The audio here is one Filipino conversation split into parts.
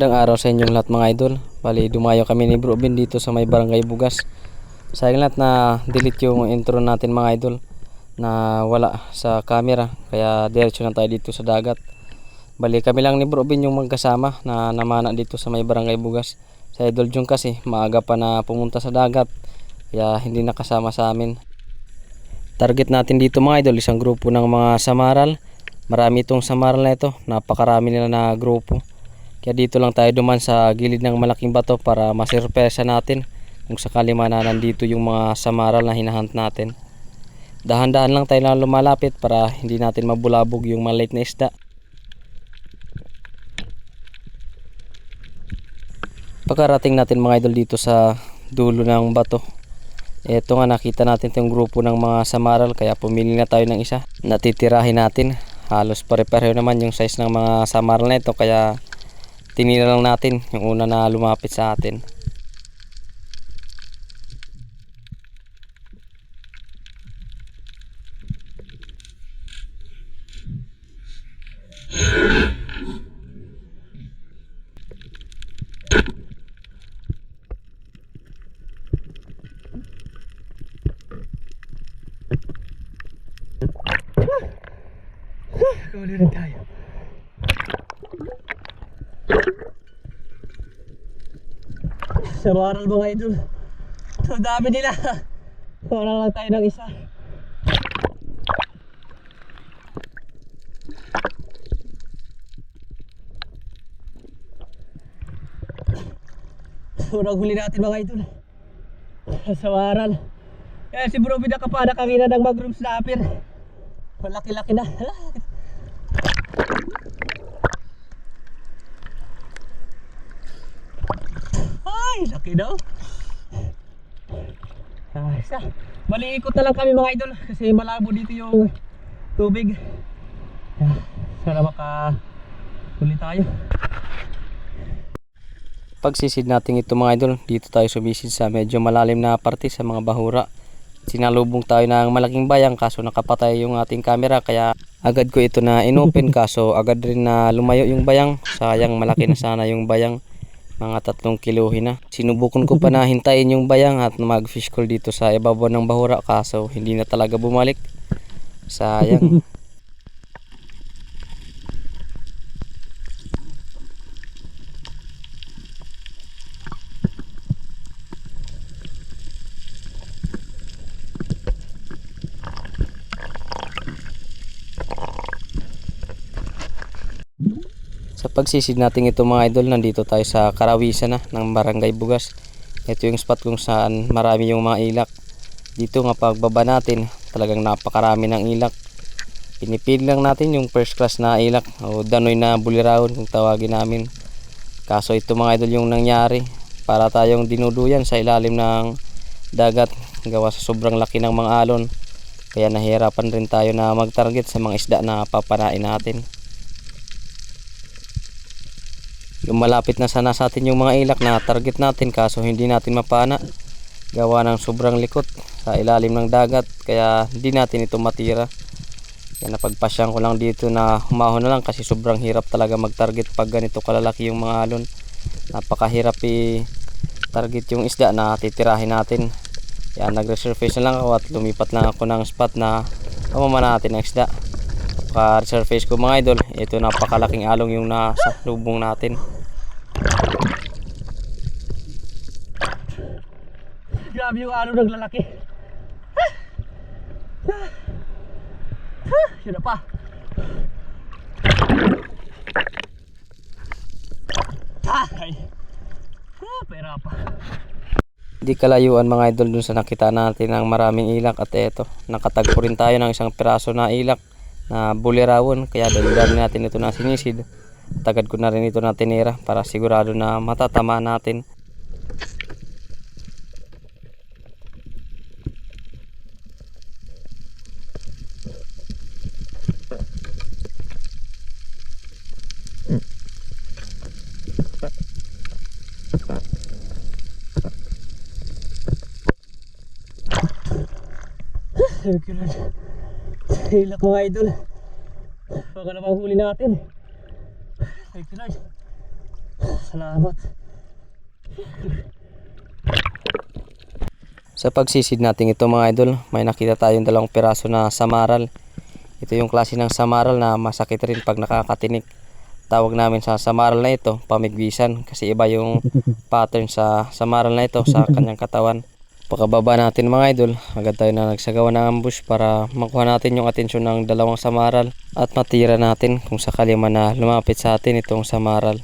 Magandang araw sa inyong lahat mga idol. Bali dumayo kami ni Bro Ben dito sa may Barangay Bugas. Sayang lahat na delete yung intro natin mga idol, na wala sa camera, kaya diretso na tayo dito sa dagat. Bali kami lang ni Bro Ben yung magkasama na namana dito sa may Barangay Bugas. Sa idol Jung kasi maaga pa na pumunta sa dagat, kaya hindi nakasama sa amin. Target natin dito mga idol, isang grupo ng mga samaral. Marami itong samaral na ito, napakarami nila na grupo. Kaya dito lang tayo duman sa gilid ng malaking bato para masurpresa natin kung sakali man na nandito yung mga samaral na hinahunt natin. Dahan-dahan lang tayo na lumalapit para hindi natin mabulabog yung maliit na isda. Pagkarating natin mga idol dito sa dulo ng bato, eto nga nakita natin itong grupo ng mga samaral, kaya pumili na tayo ng isa. Natitirahin natin. Halos pare-pareho naman yung size ng mga samaral na ito, kaya tinira lang natin yung una na lumapit sa atin. Huli rin tayo. Samaral mga idol. So dami nila. Wala lang tayo ng isa. Unang huli natin mga idol. Samaral. Eh si Bro Ben nakapanak kanina ng mag-room snapper. Malaki-laki na. Ay, laki daw. Isa. Maliikot na lang kami mga idol kasi malabo dito yung tubig. Sana makahuli tayo. Pagsisid natin ito mga idol, dito tayo sumisid sa medyo malalim na parte sa mga bahura. Sinalubong tayo ng malaking bayang, kaso nakapatay yung ating camera, kaya agad ko ito na inopen, kaso agad rin na lumayo yung bayang. Sayang, malaki na sana yung bayang, mga 3 kilohin na. Sinubukan ko pa na hintayin yung bayang at mag fish call dito sa ibabaw ng bahura, kaso hindi na talaga bumalik. Sayang. Sa pagsisid natin ito mga idol, nandito tayo sa karawisan na ng Barangay Bugas. Ito yung spot kung saan marami yung mga ilak. Dito nga pagbaba natin, talagang napakarami ng ilak. Pinipili lang natin yung first class na ilak o danoy na bulirawon kung tawagin namin. Kaso ito mga idol yung nangyari, para tayong dinuduyan sa ilalim ng dagat gawa sa sobrang laki ng mga alon. Kaya nahihirapan rin tayo na mag-target sa mga isda na papanain natin. Lumalapit na sana sa atin yung mga ilak na target natin, kaso hindi natin mapana gawa ng sobrang likot sa ilalim ng dagat, kaya hindi natin ito matira. Kaya napagpasyang ko lang dito na humahon na lang kasi sobrang hirap talaga mag-target pag ganito kalalaki yung mga alon. Napakahirap i-target yung isda na titirahin natin. Kaya nag-resurface na lang ako at lumipat lang ako ng spot na pamamana natin ng isda. Pagka-resurface ko mga idol, ito napakalaking along yung nasa lubong natin. Grabe yung alon naglalaki. Yun na pa. Ay. Pera pa. Di kalayuan mga idol dun sa nakita natin ng maraming ilak, at eto nakatagpo rin tayo ng isang piraso na ilak na bulirawon, kaya dali-dali natin ito na sinisid. Tagad ko na rin ito na tinira para sigurado na matatama natin. Hilak mga idol. Baka naman huli natin. Thank you Lord. Salamat. Sa pagsisid natin ito mga idol, may nakita tayong dalawang piraso na samaral. Ito yung klase ng samaral na masakit rin pag nakakatinik. Tawag namin sa samaral na ito, pamigwisan, kasi iba yung pattern sa samaral na ito sa kanyang katawan. Pakababa natin mga idol, agad tayo na nagsagawa ng ambush para makuha natin yung atensyon ng dalawang samaral at matira natin kung sakali man na lumapit sa atin itong samaral.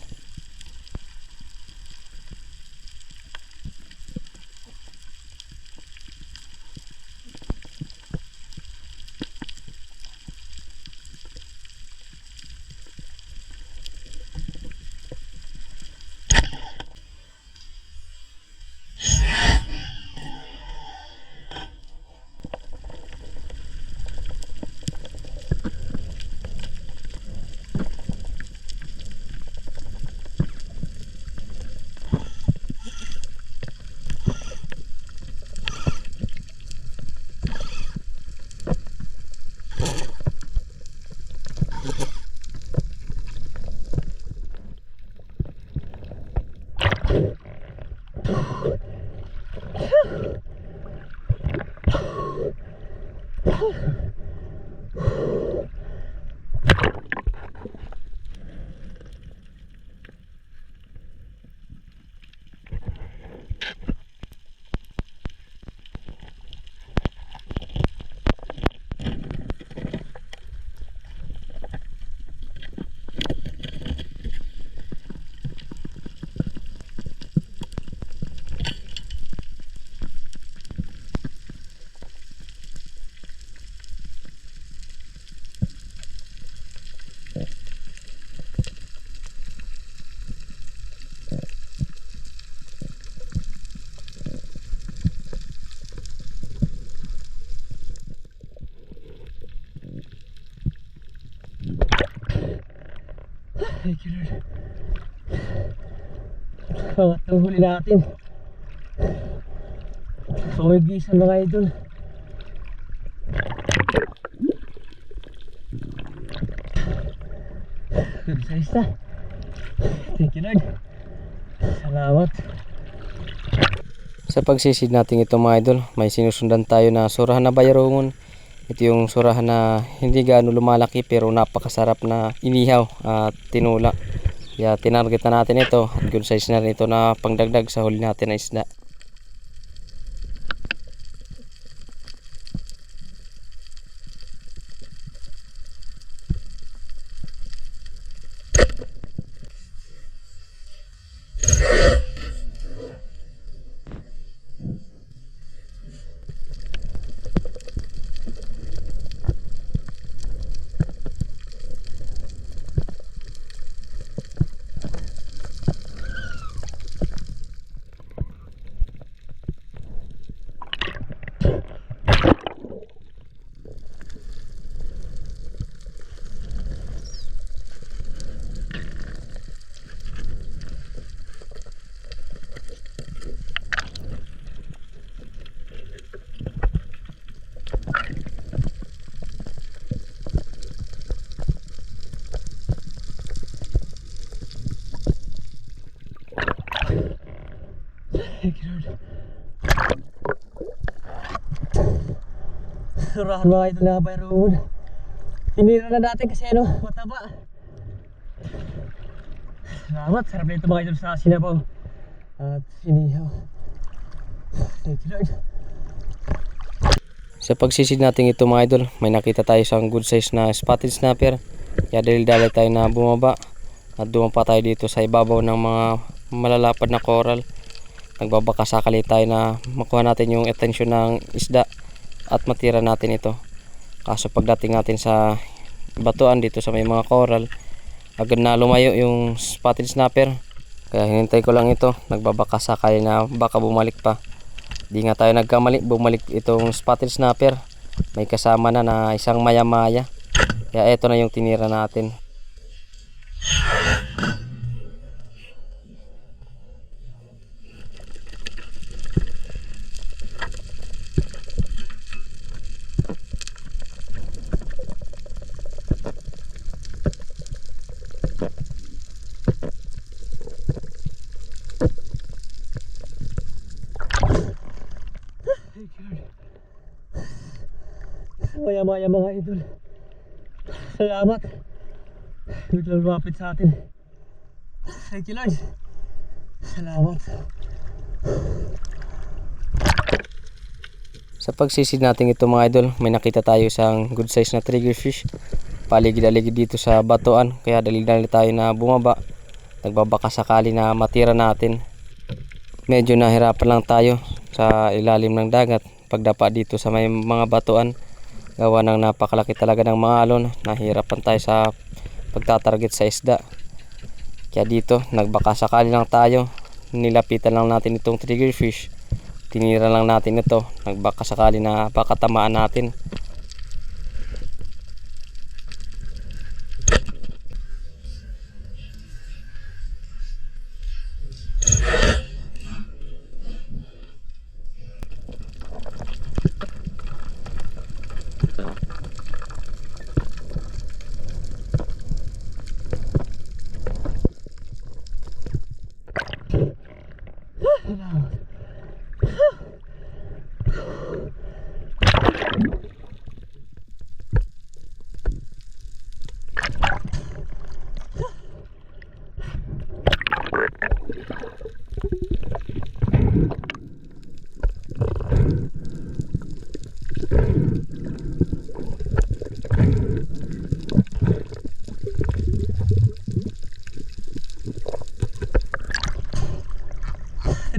Thank you, Lord. Pangatlong huli natin. Pumigwisan mga idol. Good size na. Thank you, Lord. Salamat. Sa pagsisid natin ito mga idol, may sinusundan tayo na surahan na bayrongon. Ito yung surahan na hindi gaano lumalaki pero napakasarap na inihaw at tinula. Kaya tinarget na natin ito at good size na rin ito na pangdagdag sa huli natin na isda. Thank you, Lord. Surahan mga idol na bayroon. Tinira na natin kasi ano, mataba. Salamat, sarap na ito mga idol sa sinabaw at sinihaw. Thank you, Lord. Sa pagsisid natin ito mga idol, may nakita tayo sa good size na spotted snapper. Kaya dali-dali tayo na bumaba at dumapa tayo dito sa ibabaw ng mga malalapad na coral. Nagbabaka sakali tayo na makuha natin yung atensyon ng isda at matira natin ito. Kaso pagdating natin sa batuan dito sa may mga coral, agad na lumayo yung spotted snapper. Kaya hinintay ko lang ito, nagbabaka sakali na baka bumalik pa. Di nga tayo nagkamali, bumalik itong spotted snapper. May kasama na isang maya-maya. Kaya ito na yung tinira natin. Maya maya mga idol. Salamat. Biglang lumapit sa atin. Thank you Lord. Salamat. Sa pagsisid natin ito mga idol, may nakita tayo isang good size na triggerfish. Paligid-aligid dito sa batuan, kaya dali-dali tayo na bumaba. Nagbabaka sakali na matira natin. Medyo nahirapan lang tayo sa ilalim ng dagat pagdapa dito sa may mga batuan. Gawa ng napakalaki talaga ng mga alon, nahirapan tayo sa pagtatarget sa isda. Kaya dito nagbaka sakali lang tayo, nilapitan lang natin itong triggerfish. Tinira lang natin ito, nagbaka sakali na baka tamaan natin.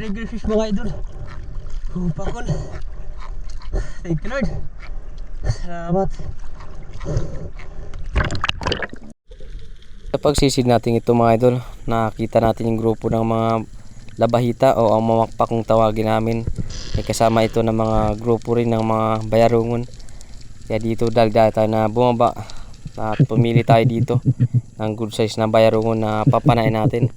Triggerfish mga idol. Hupakol. Thank you Lord. Salamat. Sa pagsisid natin ito mga idol, nakita natin yung grupo ng mga labahita o ang mamakpak kung tawagin namin. May kasama ito ng mga grupo rin ng mga bayarungon. Kaya dito dahil tayo na bumaba at pumili tayo dito ng good size na bayarungon na papanain natin.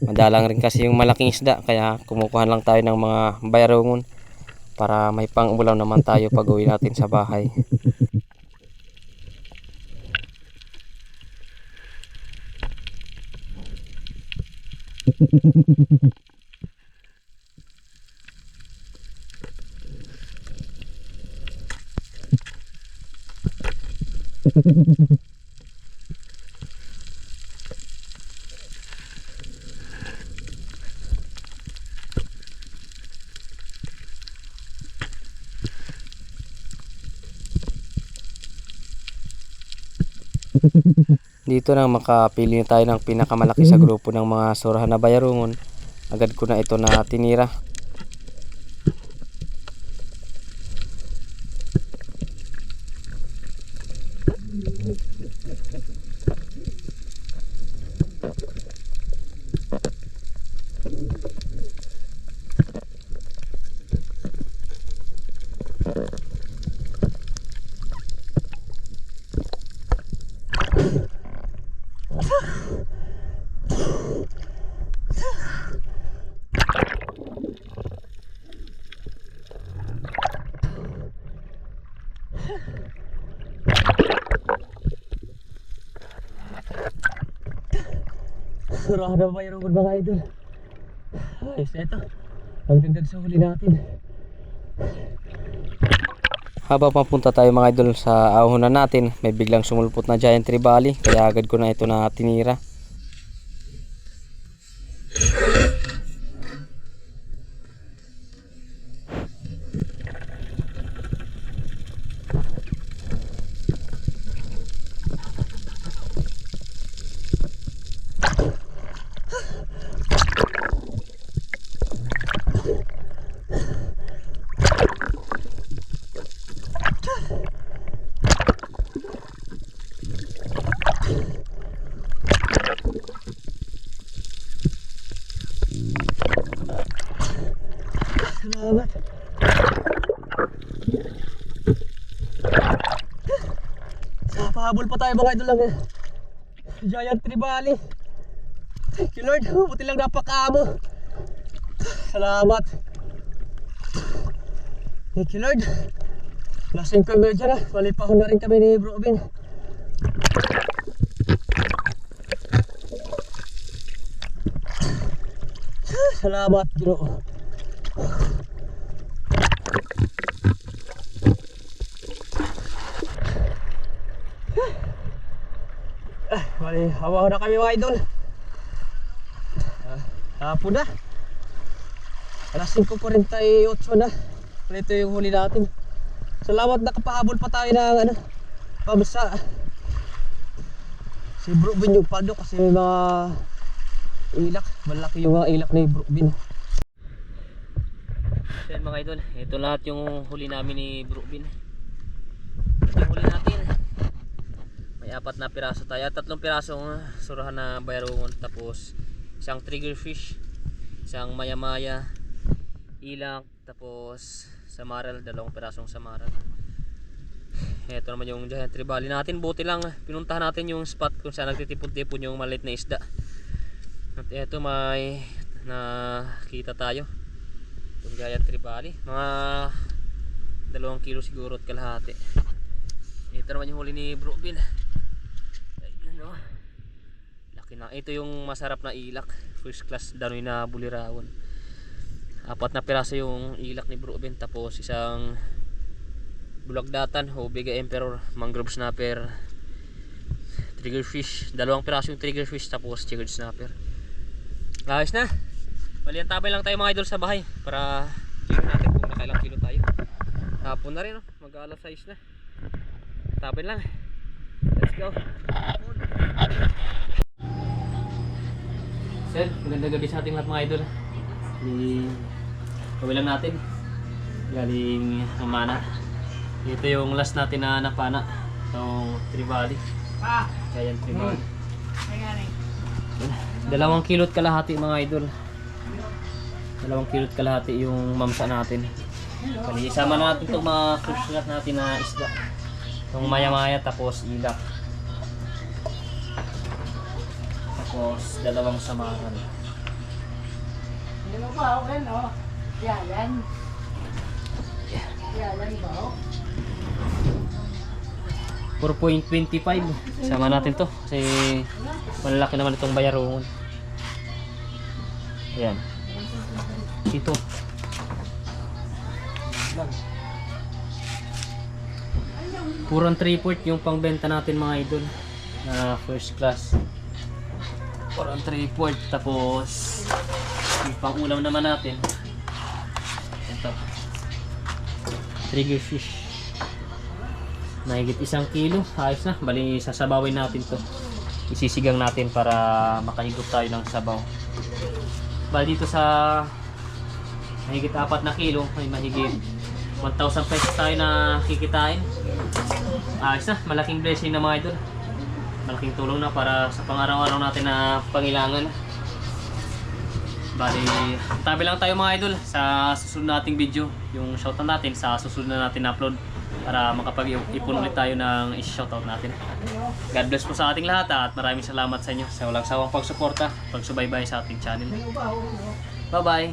Madalang rin kasi yung malaking isda, kaya kumukuha lang tayo ng mga bayarungon para may pang-ulam naman tayo pag uwi natin sa bahay. Dito na makapili tayo ng pinakamalaki sa grupo ng mga surahan na bayarungon. Agad ko na ito na tinira. Surahan na bayarungon mga idol. Ayos na ito. Ang dagdag sa huli natin. Habang papunta tayo mga idol sa ahonan natin, may biglang sumulpot na giant trevally, kaya agad ko na ito na tinira. Salamat. Pahabol pa tayo mga idol lang giant trevally. Thank you Lord. Buti lang napakaamo. Salamat. Thank you Lord. Lasing kami dyan ha. Malipahon na rin kami ni Bro Obin. Salamat Ginoo. Sabaw na kami mga idol. Hapon na. Alas 5:48 na. Ito yung huli natin. Salamat nakapahabol pa tayo ng pamsa. Si Bro Bin yung pado kasi may mga ilak. Malaki yung mga ilak ni Bro Bin. Yan mga idol, ito lahat yung huli namin ni Bro Bin. Ito yung huli natin. May 4 na piraso tayo at 3 pirasong surahan na bayarungon. Tapos isang triggerfish, isang maya-maya, ilak, tapos samaral, 2 pirasong samaral. Ito naman yung giant tribali natin. Buti lang pinuntahan natin yung spot kung saan nagtitipon-tipon yung maliit na isda. At ito may nakita tayo. Yung giant tribali, mga 2 kilo siguro at kalahati. Ito naman yung huli ni Bro Bin. Ayun o, laki na. Ito yung masarap na ilak, first class danoy na bulirawon. 4 na piraso yung ilak ni Bro Bin. Tapos isang bulagdatan o Bega Emperor, mangrove snapper, triggerfish, 2 piraso yung triggerfish, tapos chiggered snapper. Ayos na. Bali, tabay lang tayo mga idol sa bahay para kilo natin kung nakailang kilo tayo. Hapon na rin, mag-alas 6 na. Tabay lang. Let's go. Sir, magandang gabi sa ating lahat mga idol. Gawin lang natin. Galing Amana. Ito yung last natin na napana. Itong tribali. Giant tribali. 2 kilot kalahati mga idol. 2 kilot kalahati yung mamsa natin. Bali, isama natin itong mga first natin na isda. Itong maya-maya, tapos ilak. Tapos 2 samaran. Hindi mo ba ako yan, o? Yan. Yan ba, o? 4.25. Sama natin to kasi malalaki naman itong bayarungon. Ayan. Ito. Purang 3/4 yung pangbenta natin mga idol na first class. Purang 3/4. Tapos yung pang-ulam naman natin, ito, triggerfish, mahigit 1 kilo. Ayos na. Bali, sasabawin natin to, isisigang natin para makahigop tayo ng sabaw. Bali, dito sa mahigit 4 na kilo may mahigit 1,000 pesos tayo na kikitain. Ayos na. Malaking blessing na mga idol, malaking tulong na para sa pang-araw-araw natin na pangailangan. Bali, tabi lang tayo mga idol sa susunod nating video. Yung shoutout natin sa susunod na natin upload para makapag-ipon ulit tayo ng i-shoutout natin. God bless po sa ating lahat at maraming salamat sa inyo sa walang sawang pagsuporta, pagsubaybay sa ating channel. Bye bye!